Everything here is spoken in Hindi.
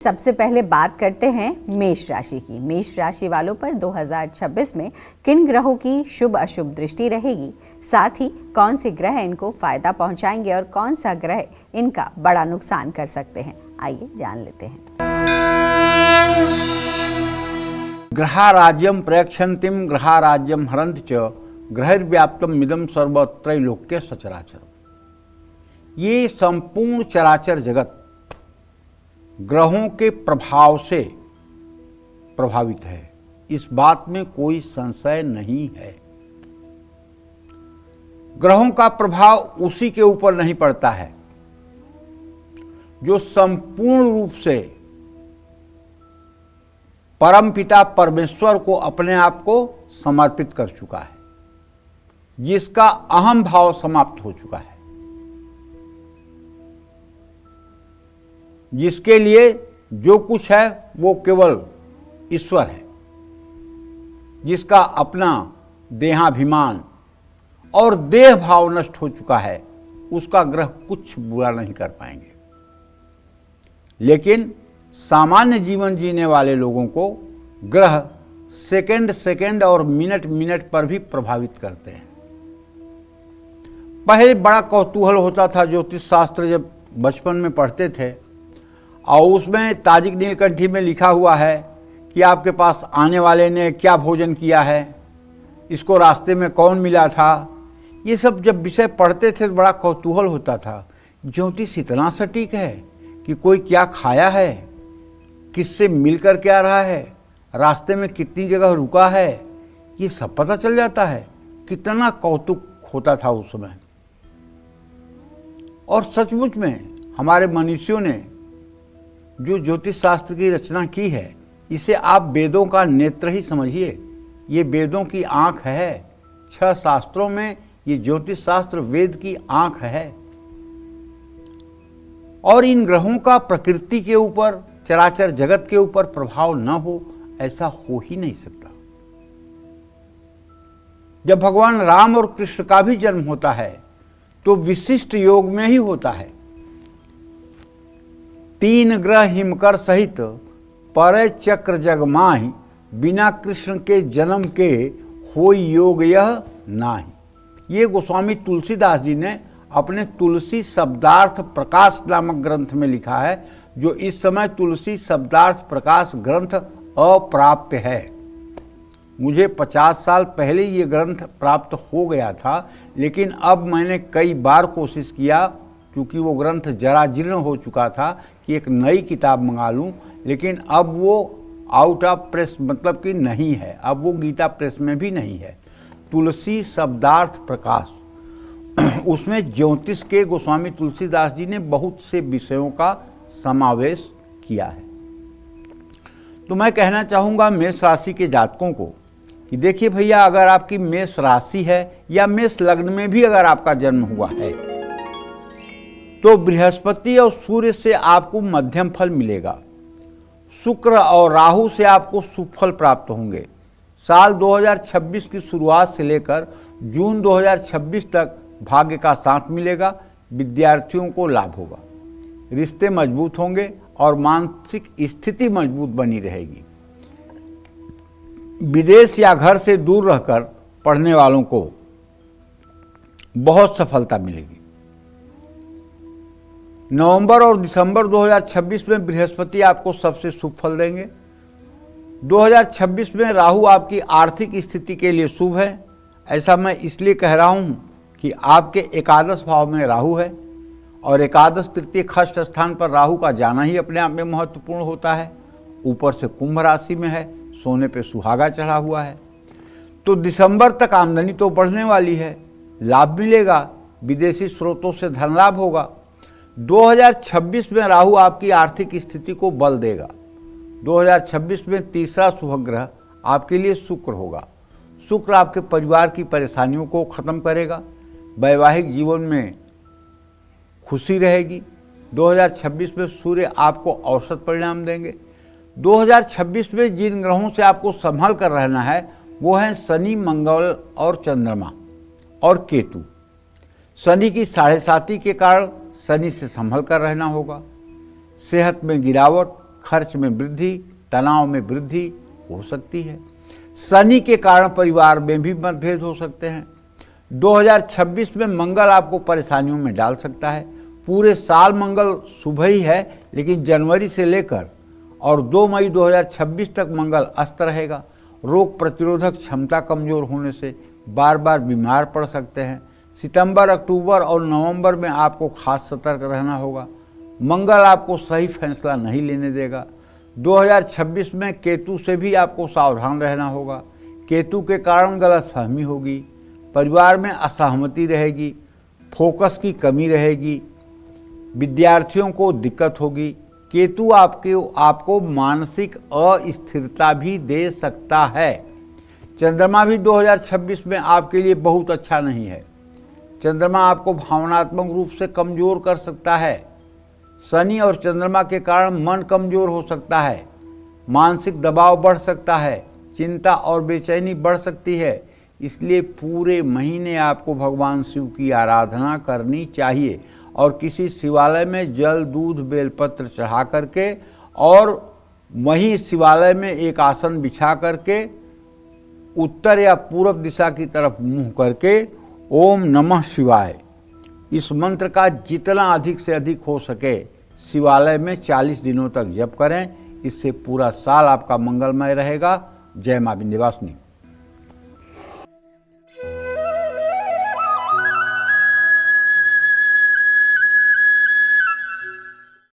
सबसे पहले बात करते हैं मेष राशि की। मेष राशि वालों पर 2026 में किन ग्रहों की शुभ अशुभ दृष्टि रहेगी, साथ ही कौन से ग्रह इनको फायदा पहुंचाएंगे और कौन सा ग्रह इनका बड़ा नुकसान कर सकते हैं, आइए जान लेते हैं। ग्रहाराज्यम प्रयक्षन्तिम ग्रहाराज्यम हरन्ति च ग्रहैर्व्याप्तम मिदम सर्वत्रैलोक्य सचराचर। ये संपूर्ण चराचर जगत ग्रहों के प्रभाव से प्रभावित है, इस बात में कोई संशय नहीं है। ग्रहों का प्रभाव उसी के ऊपर नहीं पड़ता है जो संपूर्ण रूप से परमपिता परमेश्वर को अपने आप को समर्पित कर चुका है, जिसका अहम भाव समाप्त हो चुका है, जिसके लिए जो कुछ है वो केवल ईश्वर है, जिसका अपना देहाभिमान और देह भाव नष्ट हो चुका है, उसका ग्रह कुछ बुरा नहीं कर पाएंगे। लेकिन सामान्य जीवन जीने वाले लोगों को ग्रह सेकंड सेकंड और मिनट मिनट पर भी प्रभावित करते हैं। पहले बड़ा कौतूहल होता था, ज्योतिष शास्त्र जब बचपन में पढ़ते थे और उसमें ताजिक नीलकंठी में लिखा हुआ है कि आपके पास आने वाले ने क्या भोजन किया है, इसको रास्ते में कौन मिला था। ये सब जब विषय पढ़ते थे तो बड़ा कौतूहल होता था, ज्योतिष इतना सटीक है कि कोई क्या खाया है, किससे मिल कर के आ रहा है, रास्ते में कितनी जगह रुका है, ये सब पता चल जाता है। कितना कौतुक होता था उस समय। और सचमुच में हमारे मनुष्यों ने जो ज्योतिष शास्त्र की रचना की है, इसे आप वेदों का नेत्र ही समझिए। ये वेदों की आंख है। 6 शास्त्रों में ये ज्योतिष शास्त्र वेद की आंख है। और इन ग्रहों का प्रकृति के ऊपर, चराचर जगत के ऊपर प्रभाव न हो, ऐसा हो ही नहीं सकता। जब भगवान राम और कृष्ण का भी जन्म होता है तो विशिष्ट योग में ही होता है। 3 ग्रह हिमकर सहित पर चक्र जग माहि, बिना कृष्ण के जन्म के होई योग यह नाही। ये गोस्वामी तुलसीदास जी ने अपने तुलसी शब्दार्थ प्रकाश नामक ग्रंथ में लिखा है, जो इस समय तुलसी शब्दार्थ प्रकाश ग्रंथ अप्राप्य है। मुझे 50 साल पहले ये ग्रंथ प्राप्त हो गया था, लेकिन अब मैंने कई बार कोशिश किया, क्योंकि वो ग्रंथ जरा जीर्ण हो चुका था, कि एक नई किताब मंगा लूँ, लेकिन अब वो आउट ऑफ प्रेस, मतलब कि नहीं है, अब वो गीता प्रेस में भी नहीं है। तुलसी शब्दार्थ प्रकाश, उसमें ज्योतिष के गोस्वामी तुलसीदास जी ने बहुत से विषयों का समावेश किया है। तो मैं कहना चाहूँगा मेष राशि के जातकों को कि देखिए भैया, अगर आपकी मेष राशि है या मेष लग्न में भी अगर आपका जन्म हुआ है, तो बृहस्पति और सूर्य से आपको मध्यम फल मिलेगा। शुक्र और राहु से आपको सुफल प्राप्त होंगे। साल 2026 की शुरुआत से लेकर जून 2026 तक भाग्य का साथ मिलेगा। विद्यार्थियों को लाभ होगा, रिश्ते मजबूत होंगे और मानसिक स्थिति मजबूत बनी रहेगी। विदेश या घर से दूर रहकर पढ़ने वालों को बहुत सफलता मिलेगी। नवंबर और दिसंबर 2026 में बृहस्पति आपको सबसे शुभ फल देंगे। 2026 में राहु आपकी आर्थिक स्थिति के लिए शुभ है। ऐसा मैं इसलिए कह रहा हूँ कि आपके एकादश भाव में राहु है, और एकादश तृतीय खष्ट स्थान पर राहु का जाना ही अपने आप में महत्वपूर्ण होता है। ऊपर से कुंभ राशि में है, सोने पे सुहागा चढ़ा हुआ है। तो दिसंबर तक आमदनी तो बढ़ने वाली है, लाभ मिलेगा, विदेशी स्रोतों से धन लाभ होगा। 2026 में राहु आपकी आर्थिक स्थिति को बल देगा। 2026 में तीसरा शुभ ग्रह आपके लिए शुक्र होगा। शुक्र आपके परिवार की परेशानियों को खत्म करेगा। वैवाहिक जीवन में खुशी रहेगी। 2026 में सूर्य आपको औसत परिणाम देंगे। 2026 में जिन ग्रहों से आपको संभल कर रहना है वो हैं शनि, मंगल और चंद्रमा और केतु। शनि की 7.5 के कारण शनि से संभल कर रहना होगा। सेहत में गिरावट, खर्च में वृद्धि, तनाव में वृद्धि हो सकती है। शनि के कारण परिवार में भी मतभेद हो सकते हैं। 2026 में मंगल आपको परेशानियों में डाल सकता है। पूरे साल मंगल शुभ ही है, लेकिन जनवरी से लेकर और 2 मई 2026 तक मंगल अस्त रहेगा। रोग प्रतिरोधक क्षमता कमजोर होने से बार बार बीमार पड़ सकते हैं। सितंबर, अक्टूबर और नवंबर में आपको खास सतर्क रहना होगा। मंगल आपको सही फैसला नहीं लेने देगा। 2026 में केतु से भी आपको सावधान रहना होगा। केतु के कारण गलतफहमी होगी, परिवार में असहमति रहेगी, फोकस की कमी रहेगी, विद्यार्थियों को दिक्कत होगी। केतु आपको मानसिक अस्थिरता भी दे सकता है। चंद्रमा भी 2026 में आपके लिए बहुत अच्छा नहीं है। चंद्रमा आपको भावनात्मक रूप से कमजोर कर सकता है। शनि और चंद्रमा के कारण मन कमजोर हो सकता है, मानसिक दबाव बढ़ सकता है, चिंता और बेचैनी बढ़ सकती है। इसलिए पूरे महीने आपको भगवान शिव की आराधना करनी चाहिए और किसी शिवालय में जल, दूध, बेलपत्र चढ़ा करके और वहीं शिवालय में एक आसन बिछा करके उत्तर या पूर्व दिशा की तरफ मुंह करके ओम नमः शिवाय इस मंत्र का जितना अधिक से अधिक हो सके शिवालय में 40 दिनों तक जप करें। इससे पूरा साल आपका मंगलमय रहेगा। जय मां विंध्यवासिनी।